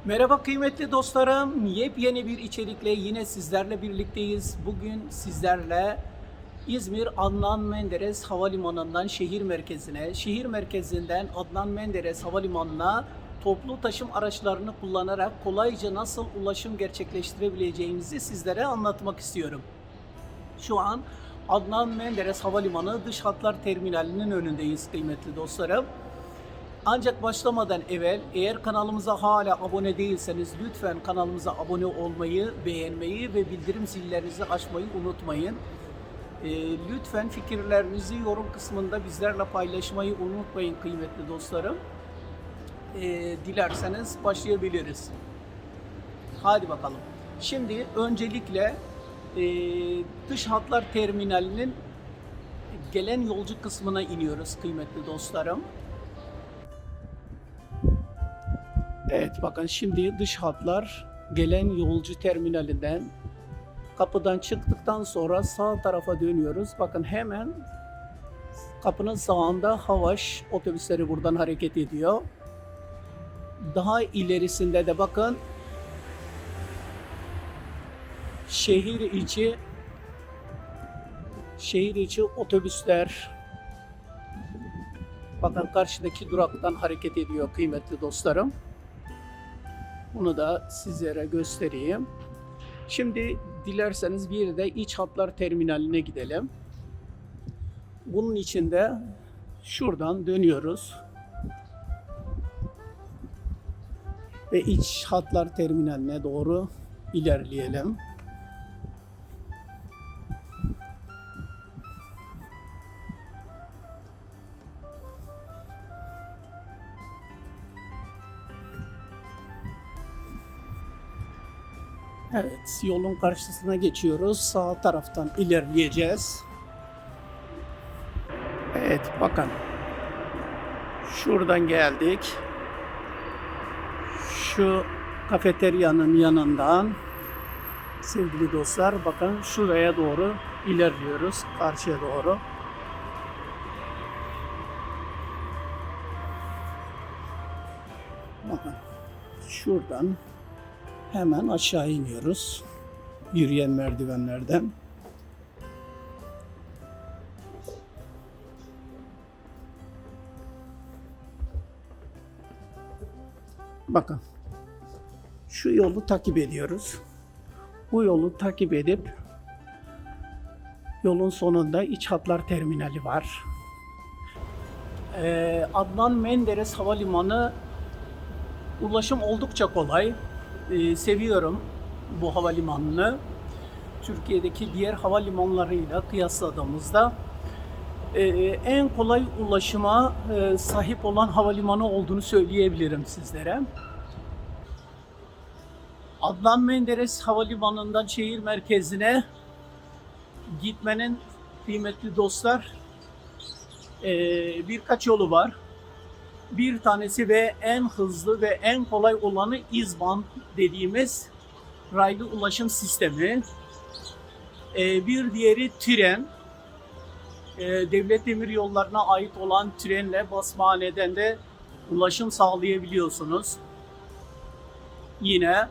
Merhaba kıymetli dostlarım. Yepyeni bir içerikle yine sizlerle birlikteyiz. Bugün sizlerle İzmir Adnan Menderes Havalimanı'ndan şehir merkezine, şehir merkezinden Adnan Menderes Havalimanı'na toplu taşım araçlarını kullanarak kolayca nasıl ulaşım gerçekleştirebileceğimizi sizlere anlatmak istiyorum. Şu an Adnan Menderes Havalimanı Dış Hatlar Terminali'nin önündeyiz kıymetli dostlarım. Ancak başlamadan evvel eğer kanalımıza hala abone değilseniz lütfen kanalımıza abone olmayı, beğenmeyi ve bildirim zillerinizi açmayı unutmayın. Lütfen fikirlerinizi yorum kısmında bizlerle paylaşmayı unutmayın kıymetli dostlarım. Dilerseniz başlayabiliriz. Hadi bakalım. Şimdi öncelikle dış hatlar terminalinin gelen yolcu kısmına iniyoruz kıymetli dostlarım. Evet bakın şimdi dış hatlar gelen yolcu terminalinden kapıdan çıktıktan sonra sağ tarafa dönüyoruz. Bakın hemen kapının sağında Havaş otobüsleri buradan hareket ediyor. Daha ilerisinde de bakın şehir içi otobüsler bakın karşıdaki duraktan hareket ediyor kıymetli dostlarım. Bunu da sizlere göstereyim. Şimdi dilerseniz bir de iç hatlar terminaline gidelim. Bunun için de şuradan dönüyoruz. Ve iç hatlar terminaline doğru ilerleyelim. Evet, yolun karşısına geçiyoruz. Sağ taraftan ilerleyeceğiz. Evet, bakın. Şuradan geldik. Şu kafeteryanın yanından sevgili dostlar, bakın şuraya doğru ilerliyoruz. Karşıya doğru. Bakın. Şuradan hemen aşağı iniyoruz. Yürüyen merdivenlerden. Bakın. Şu yolu takip ediyoruz. Bu yolu takip edip yolun sonunda iç hatlar terminali var. Adnan Menderes Havalimanı ulaşım oldukça kolay. Seviyorum bu havalimanını. Türkiye'deki diğer havalimanlarıyla kıyasladığımızda en kolay ulaşıma sahip olan havalimanı olduğunu söyleyebilirim sizlere. Adnan Menderes Havalimanı'ndan şehir merkezine gitmenin kıymetli dostlar birkaç yolu var. Bir tanesi ve en hızlı ve en kolay olanı İzban dediğimiz raylı ulaşım sistemi. Bir diğeri tren. Devlet demiryollarına ait olan trenle Basmane'den de ulaşım sağlayabiliyorsunuz. Yine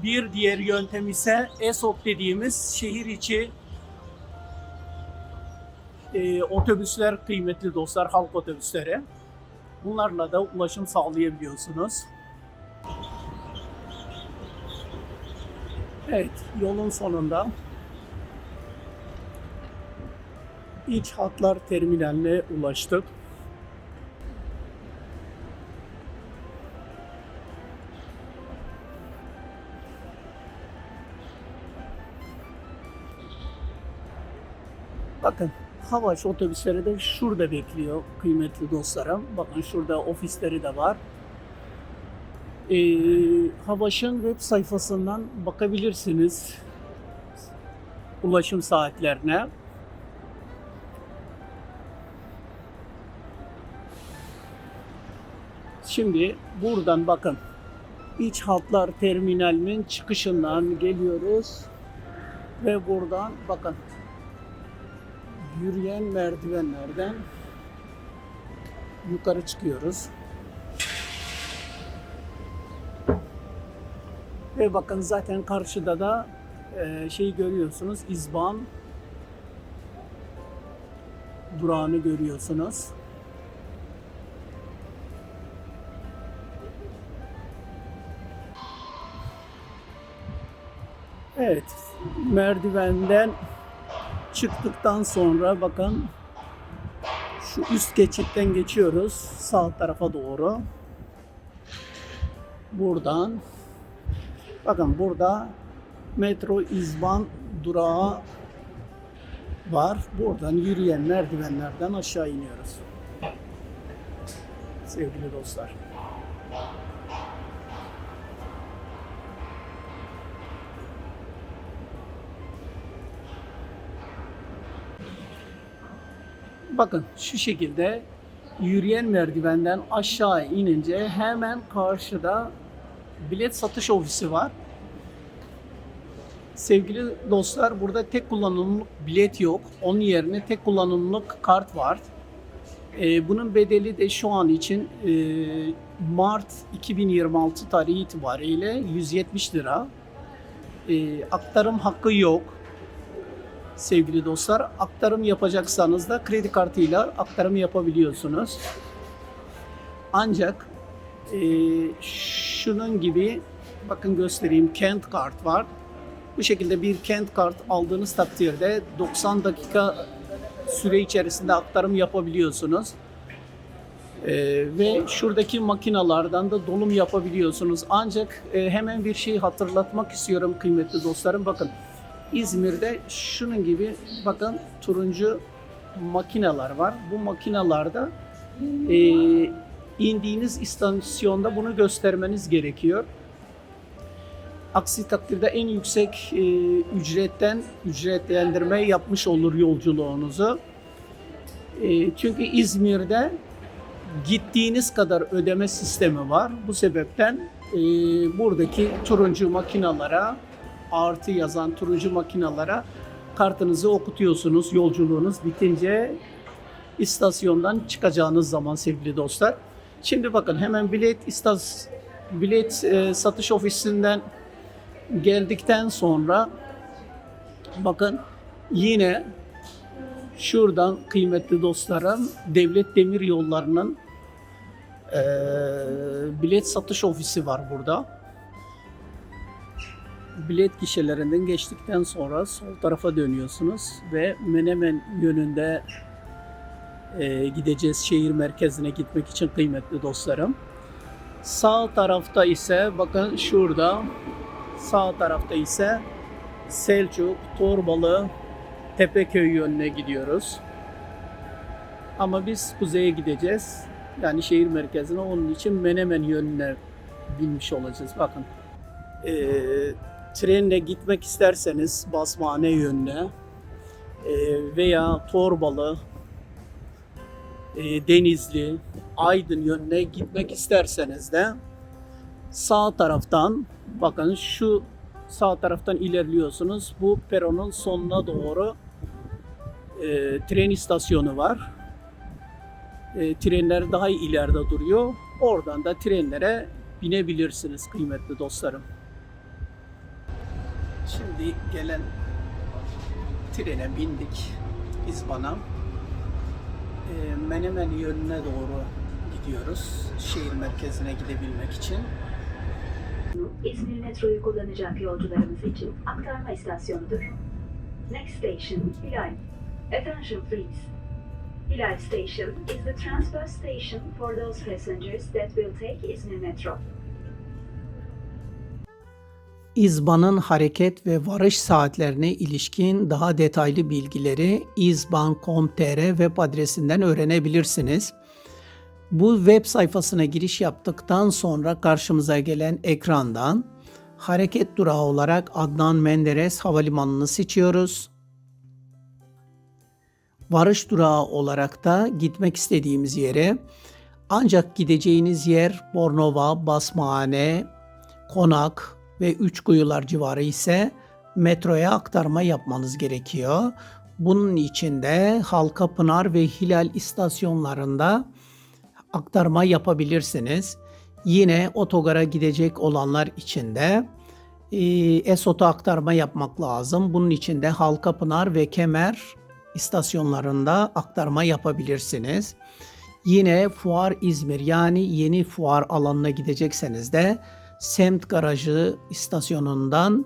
bir diğer yöntem ise ESOT dediğimiz şehir içi otobüsler kıymetli dostlar, halk otobüsleri. Bunlarla da ulaşım sağlayabiliyorsunuz. Evet, yolun sonunda iç hatlar terminaline ulaştık. Bakın Havaş otobüsleri de şurada bekliyor kıymetli dostlarım. Bakın şurada ofisleri de var. Havaş'ın web sayfasından bakabilirsiniz ulaşım saatlerine. Şimdi buradan bakın iç hatlar terminalinin çıkışından geliyoruz ve buradan bakın yürüyen merdivenlerden yukarı çıkıyoruz. Ve bakın zaten karşıda da şey görüyorsunuz, İzban durağını görüyorsunuz. Evet, merdivenden çıktıktan sonra bakın şu üst geçitten geçiyoruz sağ tarafa doğru. Buradan bakın burada metro İzban durağı var. Buradan yürüyen merdivenlerden aşağı iniyoruz. Sevgili dostlar. Bakın şu şekilde yürüyen merdivenden aşağı inince hemen karşıda bilet satış ofisi var. Sevgili dostlar, burada tek kullanımlık bilet yok. Onun yerine tek kullanımlık kart var. Bunun bedeli de şu an için Mart 2026 tarihi itibariyle 170 lira. Aktarım hakkı yok. Sevgili dostlar, aktarım yapacaksanız da kredi kartıyla aktarım yapabiliyorsunuz. Ancak şunun gibi bakın göstereyim, kent kart var. Bu şekilde bir kent kart aldığınız takdirde 90 dakika süre içerisinde aktarım yapabiliyorsunuz. Ve şuradaki makinalardan da dolum yapabiliyorsunuz. Ancak hemen bir şey hatırlatmak istiyorum kıymetli dostlarım. Bakın İzmir'de şunun gibi bakın turuncu makineler var. Bu makinalarda indiğiniz istasyonda bunu göstermeniz gerekiyor. Aksi takdirde en yüksek ücretlendirme yapmış olur yolculuğunuzu. Çünkü İzmir'de gittiğiniz kadar ödeme sistemi var. Bu sebepten buradaki turuncu makinalara, artı yazan turuncu makinalara kartınızı okutuyorsunuz yolculuğunuz bitince istasyondan çıkacağınız zaman sevgili dostlar. Şimdi bakın hemen bilet satış ofisinden geldikten sonra bakın yine şuradan kıymetli dostlarım Devlet Demiryolları'nın bilet satış ofisi var burada. Bilet gişelerinden geçtikten sonra sol tarafa dönüyorsunuz ve Menemen yönünde gideceğiz şehir merkezine gitmek için kıymetli dostlarım. Sağ tarafta ise bakın şurada sağ tarafta ise Selçuk, Torbalı, Tepeköy yönüne gidiyoruz. Ama biz kuzeye gideceğiz. Yani şehir merkezine, onun için Menemen yönüne binmiş olacağız. Bakın. Trenle gitmek isterseniz Basmane yönüne veya Torbalı, Denizli, Aydın yönüne gitmek isterseniz de sağ taraftan bakın şu sağ taraftan ilerliyorsunuz. Bu peronun sonuna doğru tren istasyonu var. Trenler daha ileride duruyor. Oradan da trenlere binebilirsiniz kıymetli dostlarım. Şimdi gelen trene bindik İzban'a. Menemen yönüne doğru gidiyoruz. Şehir merkezine gidebilmek için. İzmir metroyu kullanacak yolcularımız için aktarma istasyonudur. Next station, Hilal. Attention please. Hilal Station is the transfer station for those passengers that will take İzmir Metro. İzban'ın hareket ve varış saatlerine ilişkin daha detaylı bilgileri izban.com.tr web adresinden öğrenebilirsiniz. Bu web sayfasına giriş yaptıktan sonra karşımıza gelen ekrandan hareket durağı olarak Adnan Menderes Havalimanı'nı seçiyoruz. Varış durağı olarak da gitmek istediğimiz yere, ancak gideceğiniz yer Bornova, Basmane, Konak ve Üçkuyular civarı ise metroya aktarma yapmanız gerekiyor. Bunun için de Halkapınar ve Hilal istasyonlarında aktarma yapabilirsiniz. Yine otogara gidecek olanlar için de Esot'a aktarma yapmak lazım. Bunun için de Halkapınar ve Kemer istasyonlarında aktarma yapabilirsiniz. Yine Fuar İzmir, yani yeni fuar alanına gidecekseniz de Semt Garajı istasyonundan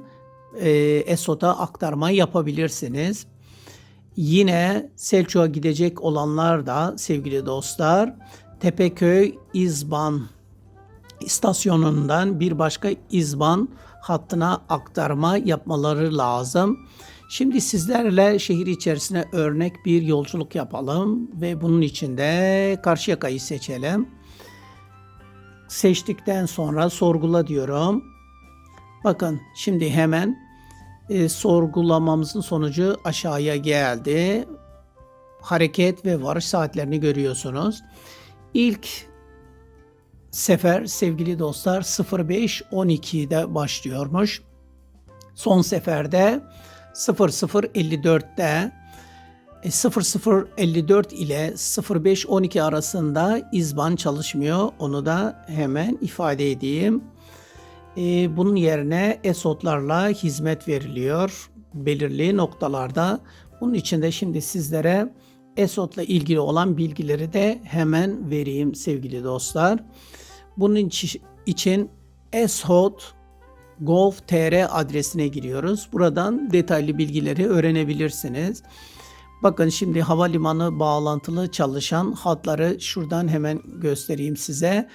Esot'a aktarma yapabilirsiniz. Yine Selçuk'a gidecek olanlar da sevgili dostlar, Tepeköy İzban istasyonundan bir başka İzban hattına aktarma yapmaları lazım. Şimdi sizlerle şehir içerisine örnek bir yolculuk yapalım ve bunun için de Karşıyaka'yı seçelim. Seçtikten sonra sorgula diyorum. Bakın şimdi hemen sorgulamamızın sonucu aşağıya geldi. Hareket ve varış saatlerini görüyorsunuz. İlk sefer sevgili dostlar 05.12'de başlıyormuş. Son seferde 00.54'te 00.54 ile 05.12 arasında İzban çalışmıyor. Onu da hemen ifade edeyim. Bunun yerine Esotlarla hizmet veriliyor belirli noktalarda. Bunun için de şimdi sizlere Esot'la ilgili olan bilgileri de hemen vereyim sevgili dostlar. Bunun için esot.gov.tr adresine giriyoruz. Buradan detaylı bilgileri öğrenebilirsiniz. Bakın şimdi havalimanı bağlantılı çalışan hatları şuradan hemen göstereyim size.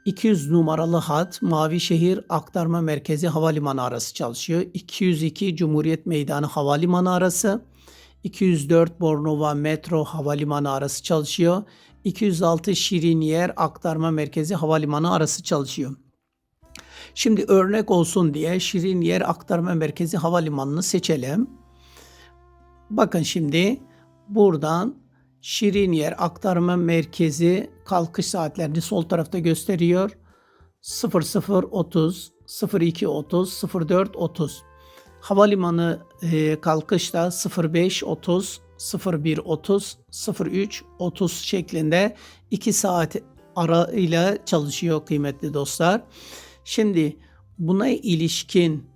200 numaralı hat Mavişehir Aktarma Merkezi Havalimanı arası çalışıyor. 202 Cumhuriyet Meydanı Havalimanı arası. 204 Bornova Metro Havalimanı arası çalışıyor. 206 Şirinyer Aktarma Merkezi Havalimanı arası çalışıyor. Şimdi örnek olsun diye Şirinyer Aktarma Merkezi Havalimanı'nı seçelim. Bakın şimdi buradan Şirinyer Aktarma Merkezi kalkış saatlerini sol tarafta gösteriyor. 00.30, 02.30, 04.30. Havalimanı kalkışta 05.30, 01.30, 03.30 şeklinde 2 saat arayla çalışıyor kıymetli dostlar. Şimdi buna ilişkin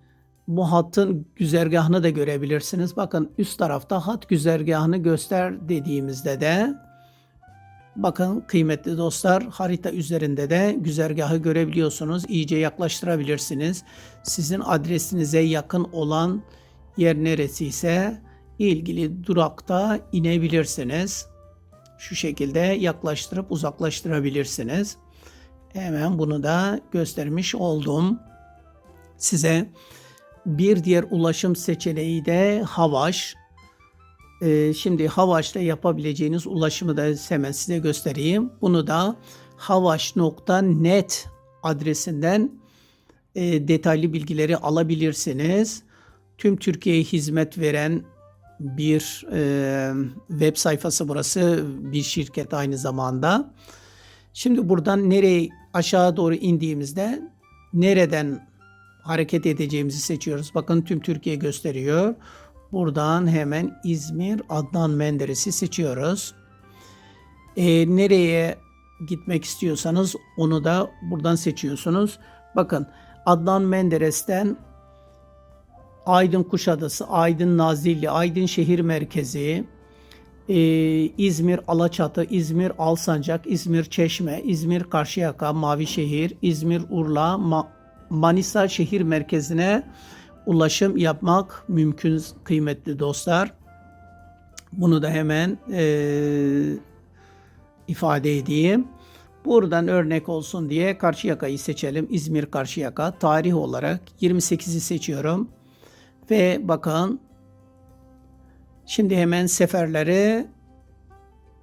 bu hattın güzergahını da görebilirsiniz. Bakın üst tarafta hat güzergahını göster dediğimizde de bakın kıymetli dostlar harita üzerinde de güzergahı görebiliyorsunuz. İyice yaklaştırabilirsiniz. Sizin adresinize yakın olan yer neresi ise ilgili durakta inebilirsiniz. Şu şekilde yaklaştırıp uzaklaştırabilirsiniz. Hemen bunu da göstermiş oldum size. Bir diğer ulaşım seçeneği de Havaş. Şimdi Havaş'ta yapabileceğiniz ulaşımı da hemen size göstereyim. Bunu da havaş.net adresinden detaylı bilgileri alabilirsiniz. Tüm Türkiye'ye hizmet veren bir web sayfası burası. Bir şirket aynı zamanda. Şimdi buradan nereye aşağı doğru indiğimizde nereden hareket edeceğimizi seçiyoruz. Bakın tüm Türkiye gösteriyor. Buradan hemen İzmir Adnan Menderes'i seçiyoruz. Nereye gitmek istiyorsanız onu da buradan seçiyorsunuz. Bakın Adnan Menderes'ten Aydın Kuşadası, Aydın Nazilli, Aydın Şehir Merkezi, İzmir Alaçatı, İzmir Alsancak, İzmir Çeşme, İzmir Karşıyaka, Mavişehir, İzmir Urla, Manisa şehir merkezine ulaşım yapmak mümkün kıymetli dostlar. Bunu da hemen ifade edeyim. Buradan örnek olsun diye Karşıyaka'yı seçelim. İzmir Karşıyaka. Tarih olarak 28'i seçiyorum. Ve bakın şimdi hemen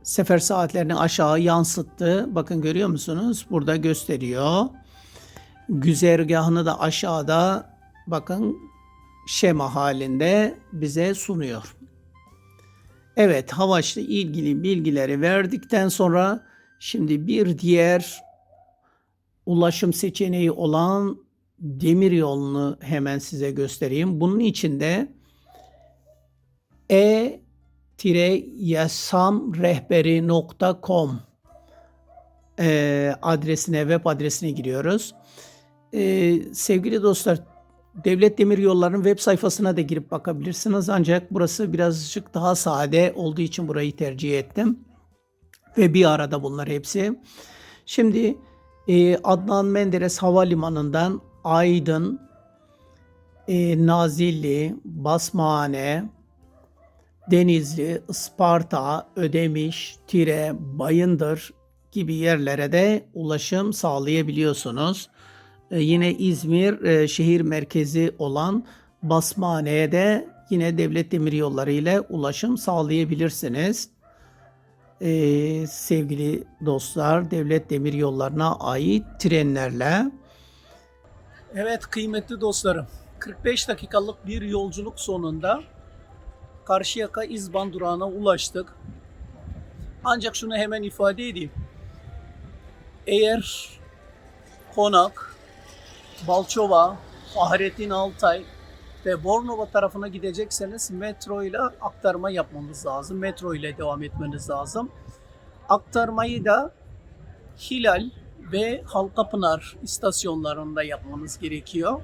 sefer saatlerini aşağı yansıttı. Bakın görüyor musunuz? Burada gösteriyor. Güzergahını da aşağıda bakın şema halinde bize sunuyor. Evet, Havaş'la ilgili bilgileri verdikten sonra şimdi bir diğer ulaşım seçeneği olan demiryolunu hemen size göstereyim. Bunun için de e-yasamrehberi.com web adresine giriyoruz. Sevgili dostlar, Devlet Demiryolları'nın web sayfasına da girip bakabilirsiniz. Ancak burası birazcık daha sade olduğu için burayı tercih ettim. Ve bir arada bunlar hepsi. Şimdi Adnan Menderes Havalimanı'ndan Aydın, Nazilli, Basmane, Denizli, Isparta, Ödemiş, Tire, Bayındır gibi yerlere de ulaşım sağlayabiliyorsunuz. Yine İzmir şehir merkezi olan Basmane'ye de yine devlet demiryolları ile ulaşım sağlayabilirsiniz. Sevgili dostlar, devlet demiryollarına ait trenlerle. Evet kıymetli dostlarım, 45 dakikalık bir yolculuk sonunda Karşıyaka İzban durağına ulaştık. Ancak şunu hemen ifade edeyim. Eğer Konak, Balçova, Fahrettin Altay ve Bornova tarafına gidecekseniz metro ile aktarma yapmamız lazım. Metro ile devam etmeniz lazım. Aktarmayı da Hilal ve Halkapınar istasyonlarında yapmanız gerekiyor.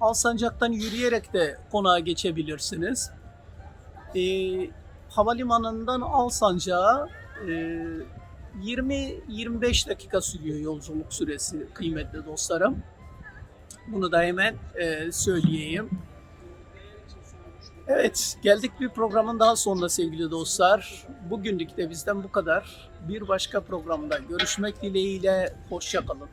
Alsancak'tan yürüyerek de konağa geçebilirsiniz. Havalimanından Alsancak'a 20-25 dakika sürüyor yolculuk süresi kıymetli dostlarım. Bunu da hemen söyleyeyim. Evet, geldik bir programın daha sonuna sevgili dostlar. Bugünlük de bizden bu kadar. Bir başka programda görüşmek dileğiyle, hoşça kalın.